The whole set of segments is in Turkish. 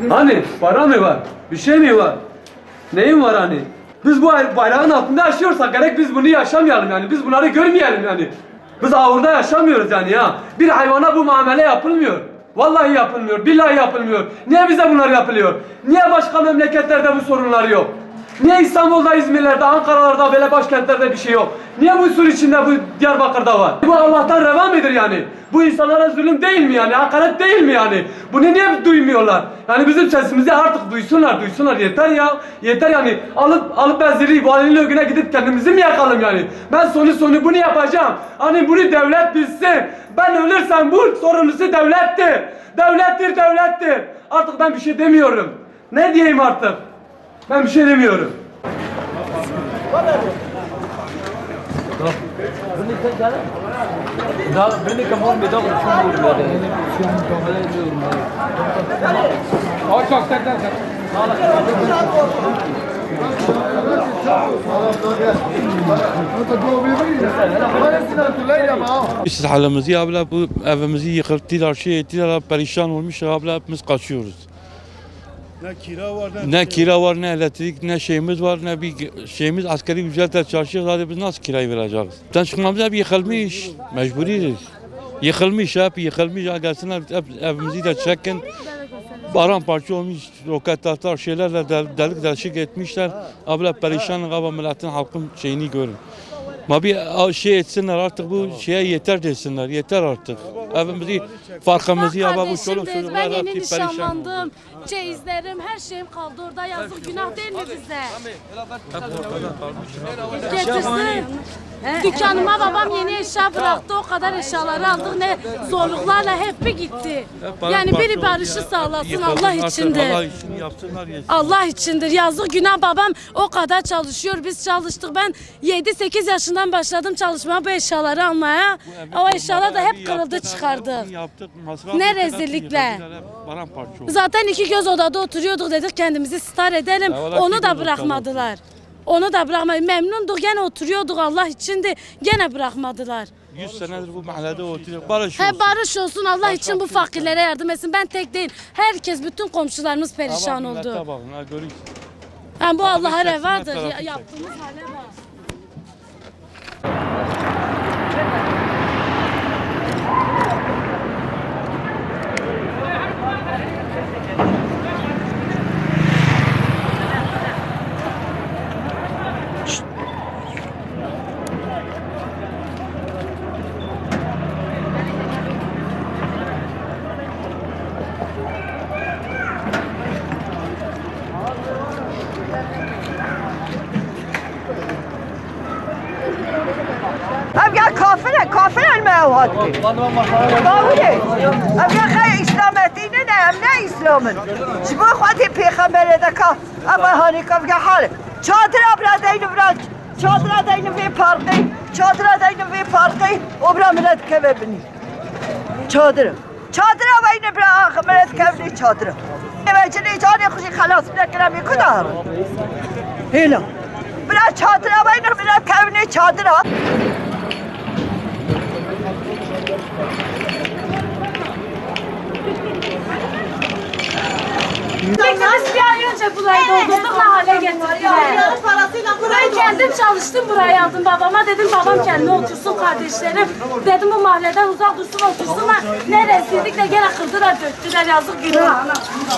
Hani para mı var? Bir şey mi var? Neyin var hani? Biz bu bayrağın altında yaşıyorsak gerek biz bunu yaşamayalım yani. Biz bunları görmeyelim yani. Biz ahurda yaşamıyoruz yani ya. Bir hayvana bu muamele yapılmıyor. Vallahi yapılmıyor, billahi yapılmıyor. Niye bize bunlar yapılıyor? Niye başka memleketlerde bu sorunlar yok? Niye İstanbul'da, İzmir'lerde, Ankara'larda böyle başkentlerde bir şey yok? Niye bu Sur içinde, bu Diyarbakır'da var? Bu Allah'tan reva mıdır yani? Bu insanlara zulüm değil mi yani? Hakaret değil mi yani? Bunu niye duymuyorlar? Yani bizim sesimizi artık duysunlar yeter ya. Yeter yani. Alıp beziri valinin ögüne gidip kendimizi mi yakalım yani? Ben sonu bunu yapacağım. Hani bunu devlet bilsin. Ben ölürsem bu sorumlusu devlettir. Devlettir. Artık ben bir şey demiyorum. Ne diyeyim artık? Ben bir şey demiyorum. Biz halimizi abla bu evimizi yıkılttılar, şey ettiler, perişan olmuş abla hepimiz kaçıyoruz. Ne kira var, ne elektrik, ne şeyimiz var, ne bir şeyimiz askeri ücretle çalışıyoruz. Hadi biz nasıl kirayı vereceğiz? Buradan çıkmamız hep yıkılmış, mecburiyiz. Yıkılmış, gelsinler hep evimizi de çekin. Paramparça olmuş, roket atar şeylerle delik deşik etmişler. Abla perişanlık, abla milletin halkın şeyini görün. Ma bir şey etsinler artık bu şeye yeter desinler, yeter artık. Evimizi, farkımızı ya bu çoluk çocuklar ben yeni hepsi perişan. nişanlandım. Çeyizlerim, her şeyim kaldı orada. Yazık günah değil mi bize? Getirsin. Dükkanıma babam yeni eşya bıraktı. O kadar eşyaları aldık. Ne zorluklarla hep bir gitti. Yani biri barışı sağlasın Allah içindir. Allah için yapsınlar yesin. Allah içindir. Yazık günah babam o kadar çalışıyor. Biz çalıştık. Ben 7-8 yaşından başladım çalışmaya bu eşyaları almaya. O eşyalar da hep kırıldı çıkardı. Ne rezillikle. Zaten iki göz odada oturuyorduk dedik kendimizi star edelim. Onu da bırakmadılar. Onu da bırakmadılar. Memnunduk gene oturuyorduk Allah içindi. Gene bırakmadılar. 100 senedir bu mahallede oturuyor. Barış olsun. He barış olsun Allah için bu fakirlere yardım etsin. Ben tek değil. Herkes bütün komşularımız perişan oldu. Yani bu Allah'a revadır. Yaptığımız hale bak. ابقى كافر المعوهات باوري ابقى خي اسلامتين انا امنا اسلامن شبو اخواتي پیغمبر دکا ابا هانی ابقى حال چادر ابرا دین برا چادر دین في پارقي چادر دین في پارقي وبرا ملت كببني چادر وين برا ملت كبني چادر وجني جاني خوشي خلاص بلا كلامي كدار هنا برا چادر وين ملت كبني چادر Biz bir ay önce burayı doldurduk ne hale getirdiler. Ben kendim çalıştım burayı aldım babama dedim babam kendi otursun kardeşlerim. Dedim bu mahalleden uzak dursun otursunlar. Ne rezillikle gene kırdılar döktüler yazık günah.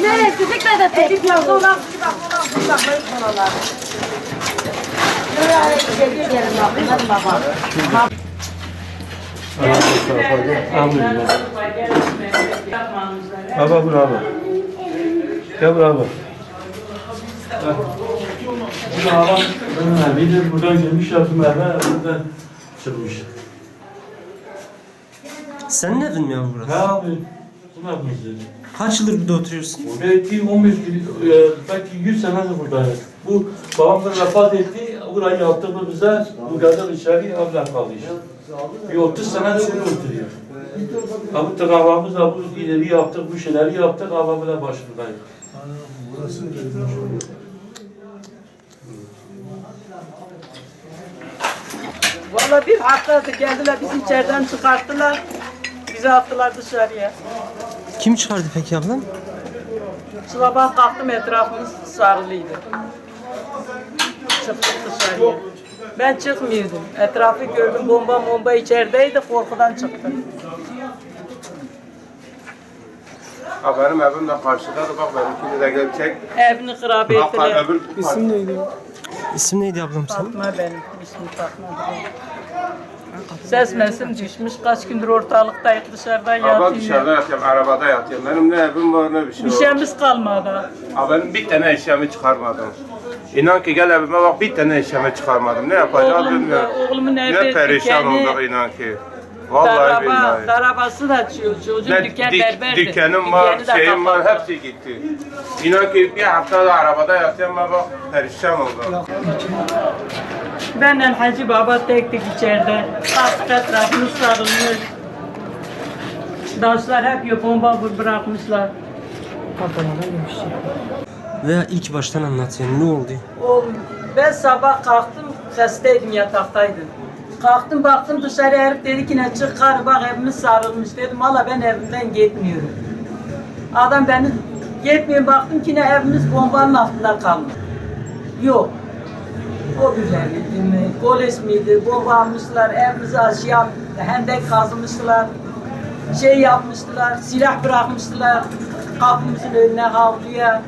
Ne rezillikle de tedik yazdı ona. Baba bravo. Gel bravo. Bu da hava bilir buradan gelmiş yaptım buradan çıkmış. Senin evin mi ya burası? Ha abi. Bu ne yapmışsın? Kaç yıldır burada oturuyorsun? Belki 15 belki 100 senedir buradayız. Bu babamlar vefat etti. Burayı yaptı bize. Bu kadar içeri abla kaldı işte. Bir 30 senedir burada oturuyor. Abi tıkavamız da bu ileri yaptık, bu şeyleri yaptık. Ablamla başındayız. Vallahi bir hafta geldiler bizi içeriden çıkarttılar. Bizi attılar dışarıya. Kim çıkardı peki ablam? Sabah kalktım etrafımız sarılıydı. Çıktık dışarıya. Ben çıkmıyordum. Etrafı gördüm, bomba içerideydi, korkudan çıktım. Ha, benim evim de karşıda da bak benimkini de gel çek. Evini hırap ettiler. İsim neydi? İsim neydi ablam senin? Fatma benim, ismim Fatma. Ses mesim düşmüş, kaç gündür ortalıktayız, dışarıda Ha, ben yatıyor. dışarıda yatıyorum, arabada yatıyorum. Benim ne evim var ne bir şey Bir var. şeyimiz kalmadı. Ha, benim bir tane eşyamı çıkarmadım. İnan ki gel evime bak bir tane eşyamı çıkarmadım. Ne yapacağız bilmiyorum. Oğlumun evi Ne perişan dükkanı, olduk inan ki. Vallahi billahi. darabası da çocuğun Ne dükkan berberdi. dükkanım var, Dükkanı da şeyim var, kapattı. hepsi gitti. İnan ki bir haftada arabada yatıyorum ben bak perişan oldum. Benden Hacı Baba tek içeride. Kasık etrafını sarılmış. Daşlar hep bomba bırakmışlar. Veya ilk baştan anlat yani ne oldu? Oğlum, ben sabah kalktım, hastaydım, yataktaydım. Kalktım baktım dışarı, herif dedi ki ne çıkar bak evimiz sarılmış. Dedim valla ben evimden gitmiyorum. Adam beni gitmiyorum, baktım ki ne evimiz bombanın altında kalmış. Yok. O güzeldi mi? Polis miydi? Bomba almışlar, evimizi aşağı hendek kazmışlar. Şey yapmışlar, silah bırakmışlar kapımızın önüne havluya.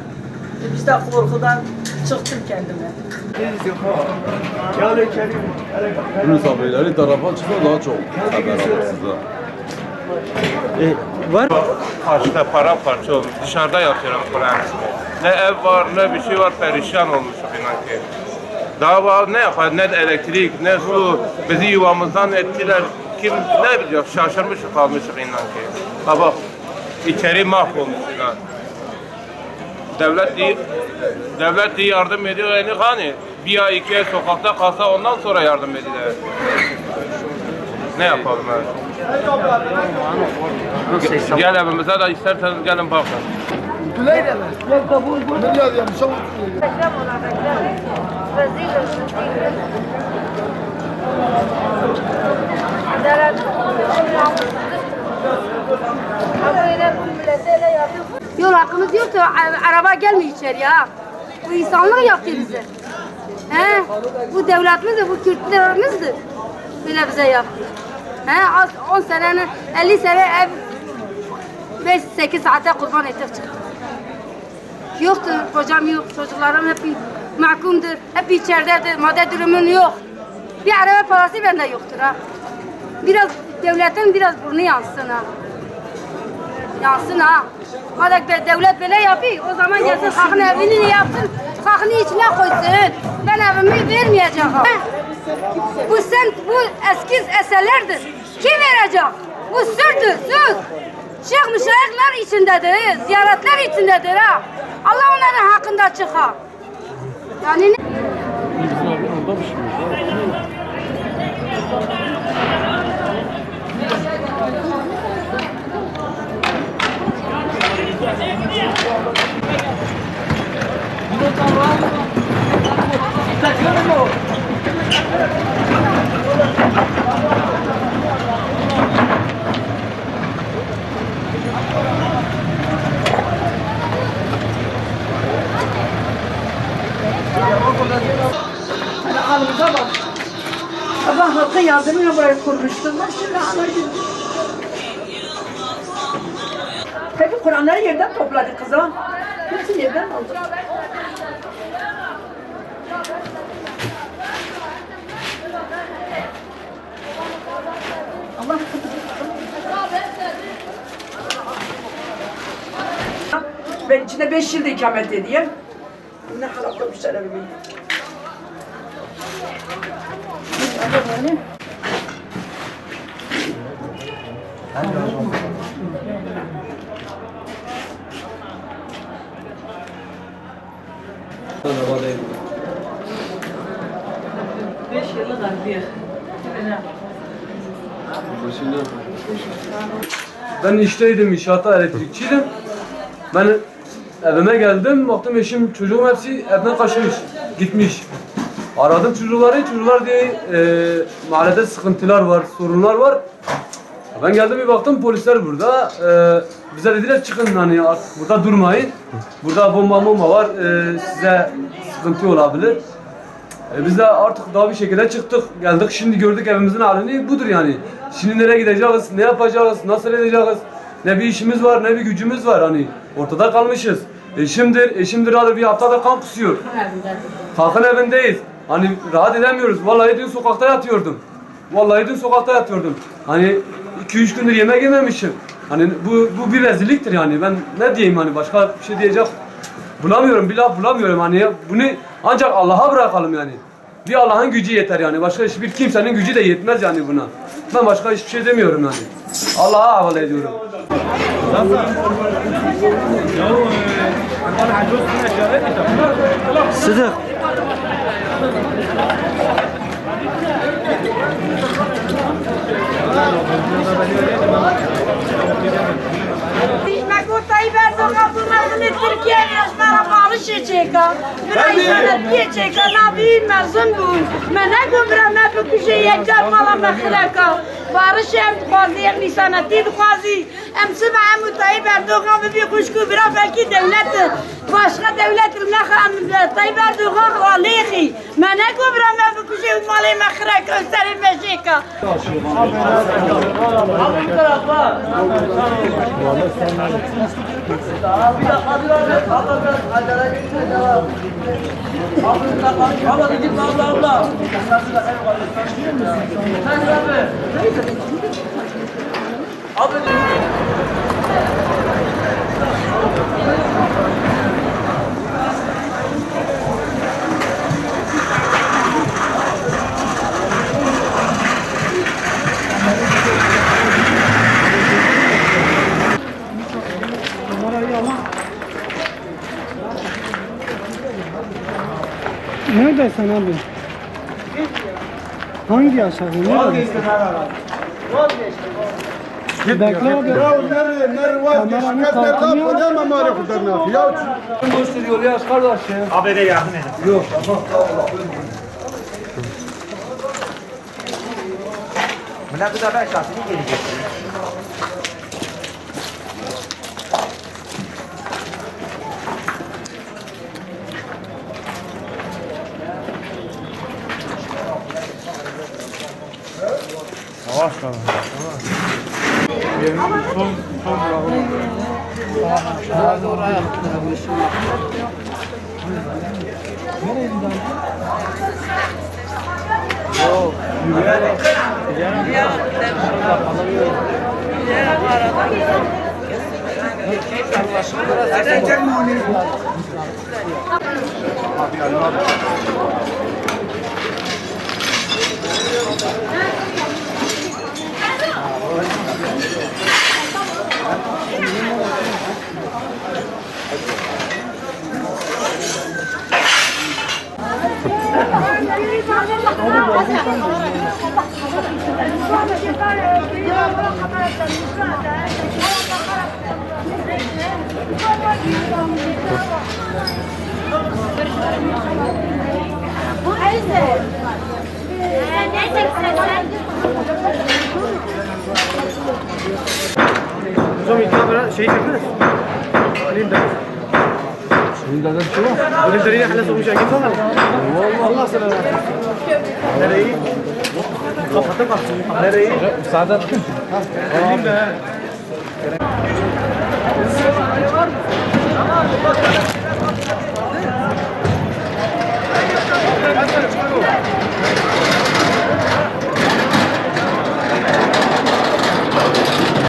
Biz de korkudan çıktım kendime. Yunus abileri tarafa çıksa daha çok haber alırsınız ha. Var Karşıda paramparça olmuş. Dışarıda yatıyorum Kur'an. Ne ev var ne bir şey var perişan olmuşum inan ki. Daha var ne yapar ne elektrik ne su bizi yuvamızdan ettiler. Kim ne biliyor şaşırmışız kalmışız inan ki. Ha bak içeri mahvolmuş inan. Devlet diye yardım ediyor yani hani bir ay 2 ay sokakta kalsa ondan sonra yardım ediyor. Ne yapalım yani? Gel evimize de isterseniz gelin bakın. Yol hakkımız yoksa araba gelmiyor içeri ya. Bu insanlık yaptı bize. He? Bu devletimizdir, bu Kürtlerimizdir. Böyle bize yaptı. He? Az 10 sene, 50 sene ev 5-8 saate kurban ettik çıktık. Yoktur, kocam yok, çocuklarım hep mahkumdur, hep içeridedir, madde durumun yok. Bir araba parası bende yoktur ha. Biraz devletin biraz burnu yansın ha. Yansın ha. Madem devlet böyle yapıyor, o zaman gelsin halkın evini yapsın, halkını içine koysun. Ben evimi vermeyeceğim. Bu eski eserlerdir. Kim verecek? Bu sürdür, söz. Şeyh müşayihler içindedir, ziyaretler içindedir ha. Allah onların hakkında çıkar. Yani ne? Halımıza bak. Allah halka yardımıyla burayı kurmuştum. Bak şimdi anlayın. Peki Kur'anları yerden topladık kızım. Hepsi yerden aldık. Allah ben içinde 5 yılda ikamet edeyim. Ne halak koymuşlar evimi. Araba değil. 5 yıllık harbiye. Ben işteydim, inşaatta elektrikçiydim. Ben evime geldim, baktım eşim, çocuğum hepsi evden kaçmış, gitmiş. Aradım çocuklar diye mahallede sıkıntılar var, sorunlar var. Ben geldim bir baktım polisler burada. Bize dediler çıkın hani artık burada durmayın. Burada bomba var. Size sıkıntı olabilir. Biz de artık daha bir şekilde çıktık. Geldik şimdi gördük evimizin halini budur yani. Şimdi nereye gideceğiz? Ne yapacağız? Nasıl edeceğiz? Ne bir işimiz var, ne bir gücümüz var hani. Ortada kalmışız. Eşimdir hadi bir haftadır kan kusuyor. Kalkın evindeyiz. Hani rahat edemiyoruz. Vallahi dün sokakta yatıyordum. Hani 2-3 gündür yemek yememişim. Hani bu bir rezilliktir yani. Ben ne diyeyim hani başka bir şey diyecek bulamıyorum. Bir laf bulamıyorum hani. Bunu ancak Allah'a bırakalım yani. Bir Allah'ın gücü yeter yani. Başka hiçbir kimsenin gücü de yetmez yani buna. Ben başka hiçbir şey demiyorum yani. Allah'a havale ediyorum. Sıdık. Tayyip Erdoğan bunların Türkiye yaşlara bağlı çeka. Biraz diye çeka ne bilmezsin bu. Ben ne gömrem ne bu kişi yeter mala mehreka. Barış hem qazi lisanati qazi. Em sema Tayyip Erdoğan bir kuşku biraz belki devlet başka devlet ne Tayyip Erdoğan alihi. Ben ne gömrem ne bu kişi mala mehreka üstelik meşeka. Neredesin abi? Hangi aşağı? Neredesin? Bekle abi. Kameranın kalkmıyor. Gösteriyor ya kardeş ya. Abi de yardım edin. Yok. Buna bir de ben şahsını geleceksin. Yavaş kalın. Son bravo. Doğru ayakta. Nereye gidiyorsun? Yok. Yürüyerek. Hocam ilk kamera şeyi çekiniz. Alayım da. Senin de bir şey var. Öyle derine hala soğumuş erkek var mı? Allah sana. Nereyi? Kapatın bak. Nereyi? Müsaade ettin. Alayım da.